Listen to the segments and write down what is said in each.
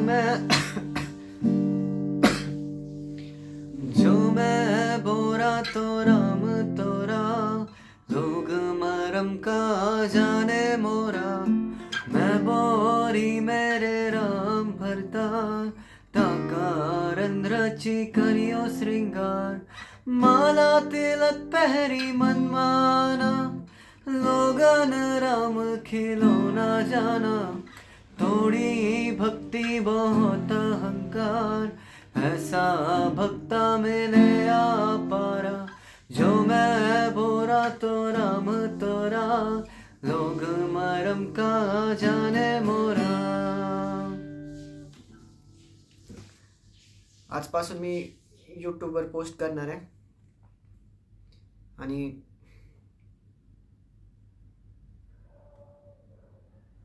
मैं जो मैं बोरा तो राम तोरा, लोग मरम का जाने मोरा, मैं बोरी मेरे राम भरता, ताकार रची करियो श्रृंगार, माला तिलक पहरी मनमाना, लोगन राम खिलौना जाना, थोड़ी भक्ति बहुत अहंकार, ऐसा भक्ता मिले आ पारा, जो मैं बोरा तो राम तोरा, लोग मरम का जाने मोरा. आजपासून मी यूट्यूबवर पोस्ट करणार आहे आणि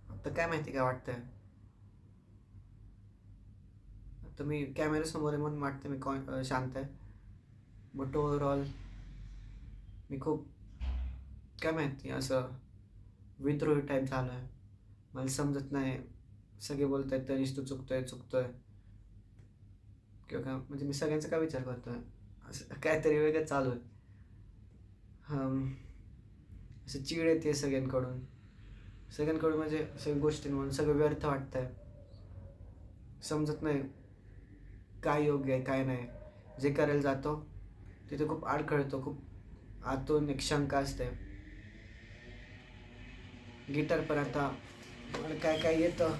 आता काय माहिती काय वाटतंय. आता मी कॅमेऱ्यासमोर आहे म्हणून वाटतं मी शांत आहे, बट ओव्हरऑल मी खूप काय माहिती असं विद्रोही टाईप झालो आहे. मला समजत नाही, सगळे बोलत आहेत तरीच तू चुकतोय किंवा काय, म्हणजे मी सगळ्यांचा काय विचार करतोय, असं काहीतरी वेगळं चालू आहे. असं चिड येते सगळ्यांकडून म्हणजे सगळ्या गोष्टींवरून सगळं व्यर्थ वाटतंय. समजत नाही काय योग्य आहे काय नाही. जे करायला जातो तिथे खूप अडखळतो, खूप आतून एक शंका असते. गिटार पण आता मला काय काय येतं,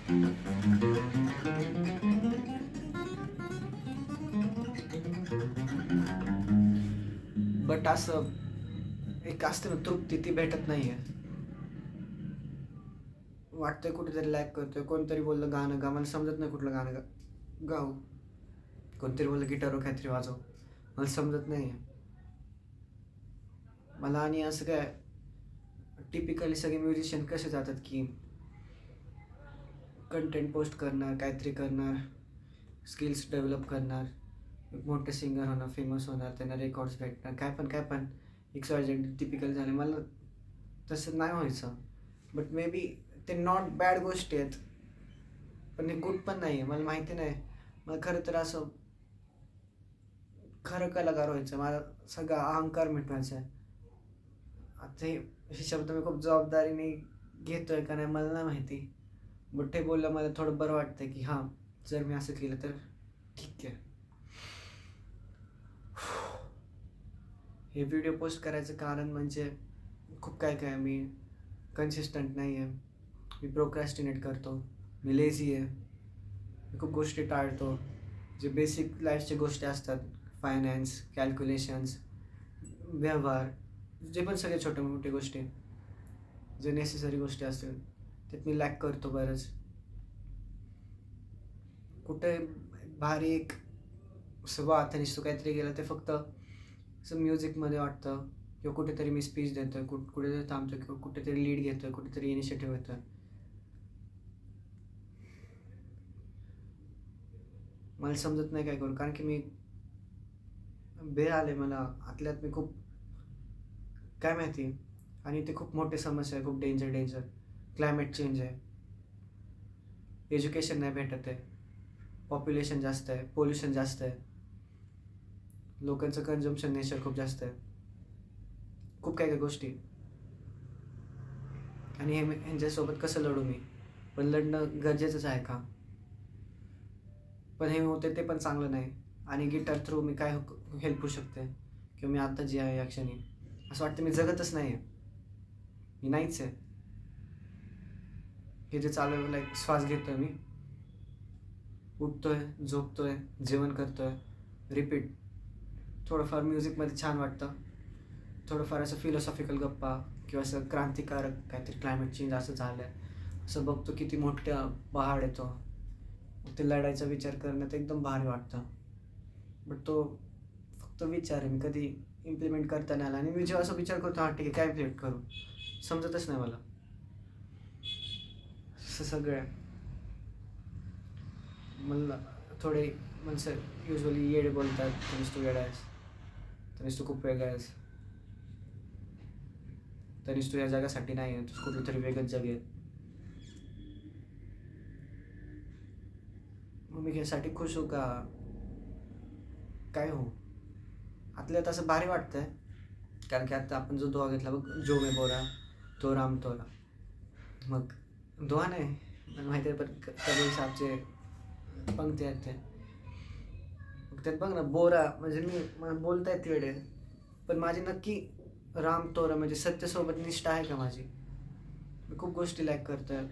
बट असं एक असते ना तृप्ती, ती भेटत नाहीये. वाटतंय कुठेतरी लॅक करतोय. कोणतरी बोललं गाणं गा, मला समजत नाही कुठलं गाणं गाऊ. कोणतरी बोललं गिटारवर काहीतरी वाजव, मला समजत नाही मला. आणि असं काय टिपिकली सगळे म्युझिशियन कसे जातात की कंटेंट पोस्ट करणार, काहीतरी करणार, स्किल्स डेव्हलप करणार, एक मोठे सिंगर होणार, फेमस होणार, त्यांना रेकॉर्ड्स भेटणार, काय पण XYZ टिपिकल झाले. मला तसं नाही व्हायचं. बट मे बी ते नॉट बॅड गोष्टी आहेत, पण हे गुड पण नाही आहे. मला माहिती नाही, मला खरं तर असं खरं कलाकार व्हायचं, मला सगळा अहंकार मिटवायचा आहे. आता हे शब्द मी खूप जबाबदारीने घेतोय का नाही मला नाही माहिती, बट हे बोललं मला थोडं बरं वाटतं की हां, जर मी असं केलं तर ठीक आहे. हे व्हिडिओ पोस्ट करायचं कारण म्हणजे खूप काय मी कन्सिस्टंट नाही आहे, मी प्रोक्रॅस्टिनेट करतो, मी लेझी आहे, मी खूप गोष्टी टाळतो. जे बेसिक लाईफच्या गोष्टी असतात, फायनान्स, कॅल्क्युलेशन्स, व्यवहार, जे पण सगळे छोटे मोठे गोष्टी, जे नेसेसरी गोष्टी असतील त्यात मी लॅक करतो बरंच. कुठे भारी एक वाद निसतो काहीतरी गेलं ते फक्त असं म्युझिकमध्ये वाटतं, किंवा कुठेतरी मी स्पीच देतोय, कुठेतरी थांबतोय, किंवा कुठेतरी लीड घेतोय, कुठेतरी इनिशिएटिव्ह घेतोय. मला समजत नाही काय करू, कारण की मी बेर आले मला आतल्यात. मी खूप काय माहिती, आणि ते खूप मोठी समस्या आहे, खूप डेंजर. क्लायमेट चेंज आहे, एज्युकेशन नाही भेटत आहे, पॉप्युलेशन जास्त आहे, पोल्युशन जास्त आहे, लोकांचं कन्झम्पशन नेचर खूप जास्त आहे, खूप काय गोष्टी. आणि ह्यांच्यासोबत कसं लढू मी, पण लढणं गरजेचंच आहे का, पण हे होते ते पण चांगलं नाही. आणि गिटार थ्रू मी काय हेल्प होऊ शकते, किंवा मी आता जे आहे या क्षणी असं वाटतं मी जगतच नाही आहे, मी नाहीच आहे. हे जे चालू आहे, लाईक श्वास घेतोय मी, उठतोय, झोपतोय, जेवण करतोय, रिपीट. थोडंफार म्युझिकमध्ये छान वाटतं, थोडंफार असं फिलॉसॉफिकल गप्पा, किंवा असं क्रांतिकारक काहीतरी, क्लायमेट चेंज असं झालं आहे, असं बघतो किती मोठ्या पहाड येतो, ते लढायचा विचार करण्यात एकदम भारी वाटतं. बट तो फक्त विचार आहे, मी कधी इम्प्लिमेंट करता नाही आला. आणि मी जेव्हा असं विचार करतो हां ठीक आहे काय इम्प्लिमेंट करू, समजतच नाही मला. असं सगळं आहे. मला थोडे माणसं युजली येडे बोलतात, तरीच तू येडा आहेस, तरीच तू खूप वेगळा आहेस, तरीच तू या जगासाठी नाही आहे, तू कुठेतरी वेगळंच जग आहे. भूमिकेसाठी खुश हो का काय हो? आतल्यात असं भारी वाटतंय, कारण की आता आपण जो दोहा घेतला बघ, जो मे बोला तो राम तोरा. मग दोहा नाही, मला माहिती आहे, पण कबीर साहबचे पंक्ती आहेत ते. मग त्यात बघ ना, बोरा म्हणजे मला बोलता येत वेळे, पण माझी नक्की राम तोरा म्हणजे सत्यसोबत निष्ठा आहे का माझी? मी खूप गोष्टी लॅक करतोय.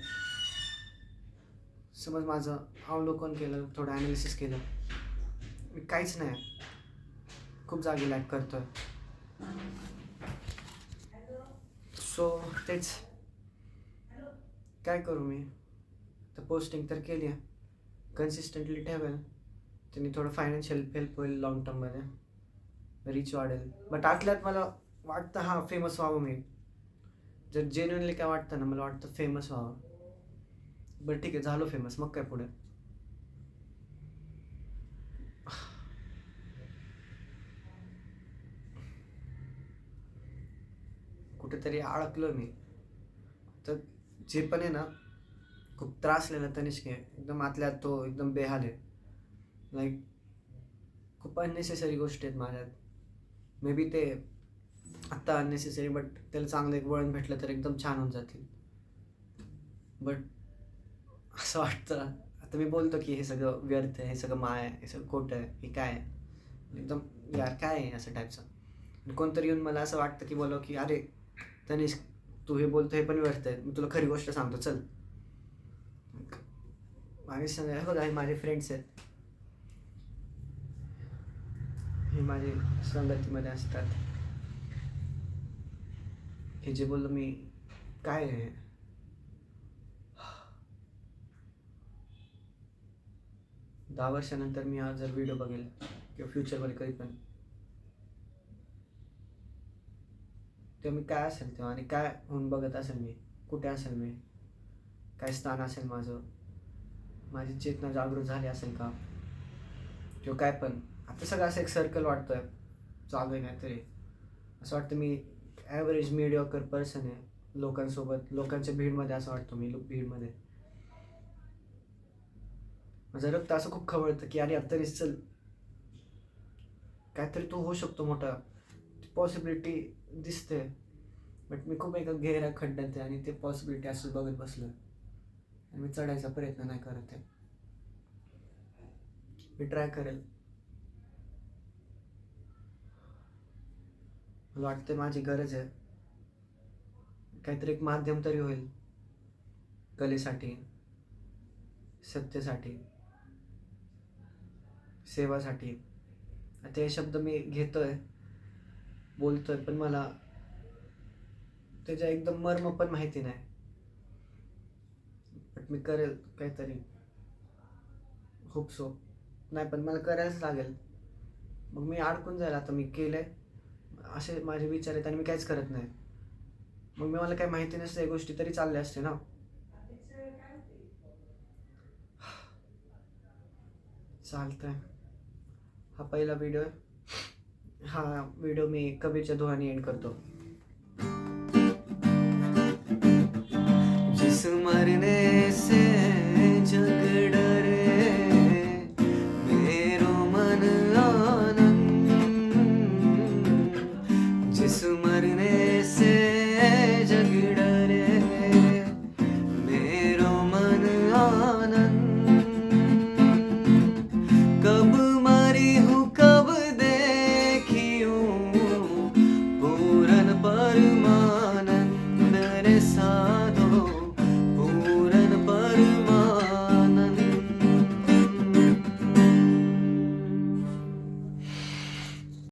समज माझं अवलोकन केलं, थोडं ॲनालिसिस केलं, मी काहीच नाही, खूप जागी लॅक करतोय. सो तेच काय करू मी? तर पोस्टिंग तर केली आहे, कन्सिस्टंटली ठेवेल, त्यांनी थोडं फायनान्शियल हेल्प होईल लॉंग टर्ममध्ये, रीच वाढेल. बट आतल्यात मला वाटतं हां फेमस व्हावं मी. जर जेन्युनली काय वाटतं ना, मला वाटतं फेमस व्हावं. बरं ठीक आहे, झालो फेमस, मग काय पुढे? कुठेतरी अडकलो मी. तर जे पण आहे ना, खूप त्रासलेला तनिष्क आहे, एकदम आतल्यात तो एकदम बेहाल आहे. लाईक खूप अननेसेसरी गोष्टी आहेत माझ्यात. मे बी ते आत्ता अननेसेसरी, बट त्याला चांगलं एक वळण भेटलं तर एकदम छान होऊन जातील. बट असं वाटतं आता मी बोलतो की हे सगळं व्यर्थ आहे, हे सगळं माय आहे, हे सगळं खोटं आहे, हे काय आहे, एकदम यार काय आहे असं टाईपचं. आणि कोणतरी येऊन मला असं वाटतं की बोलावं की अरे तनिष्क, तू हे बोलतो हे पण व्यर्थ आहे, मी तुला खरी गोष्ट सांगतो चल. माझे सांगा हे बघा, हे माझे फ्रेंड्स आहेत, हे माझे संगतीमध्ये असतात. हे जे बोललो मी काय आहे, 10 वर्षानंतर मी हा जर व्हिडिओ बघेल किंवा फ्युचरमध्ये कधी पण, तेव्हा मी काय असेल तेव्हा, आणि काय होऊन बघत असेल मी, कुठे असेल मी, काय स्थान असेल माझं, माझी चेतना जागृत झाली असेल का, किंवा काय पण. आता सगळं असं एक सर्कल वाटतोय, चालू आहे काहीतरी. असं वाटतं मी ॲव्हरेज मिडिओकर पर्सन आहे लोकांसोबत, लोकांच्या भीडमध्ये. असं वाटतं मी भीडमध्ये, माझं रक्त असं खूप खवळतं की अरे आता तरीच चल, काहीतरी तो होऊ शकतो मोठा, पॉसिबिलिटी दिसते. बट मी खूप एका गहिऱ्या खड्ड्यात आहे आणि ते पॉसिबिलिटी असं बघत बसलो आणि मी चढायचा प्रयत्न नाही करत आहे. मी ट्राय करेल. मला वाटतं माझी गरज आहे, काहीतरी एक माध्यम तरी होईल कलेसाठी, सत्तेसाठी, सेवासाठी. आता हे शब्द मी घेतोय, बोलतोय, पण मला त्याच्या एकदम मर्म पण माहिती नाही. बट मी करेल काहीतरी, होप सो. नाही पण मला करायलाच लागेल. मग मी अडकून जाईल, आता मी केलंय असे माझे विचार आहेत आणि मी काहीच करत नाही. मग मला काही माहिती नसते या गोष्टी तरी चालल्या असते ना. चालतंय. हा पहिला व्हिडिओ आहे, हा व्हिडिओ मी कबीरच्या दोहाने एंड करतो.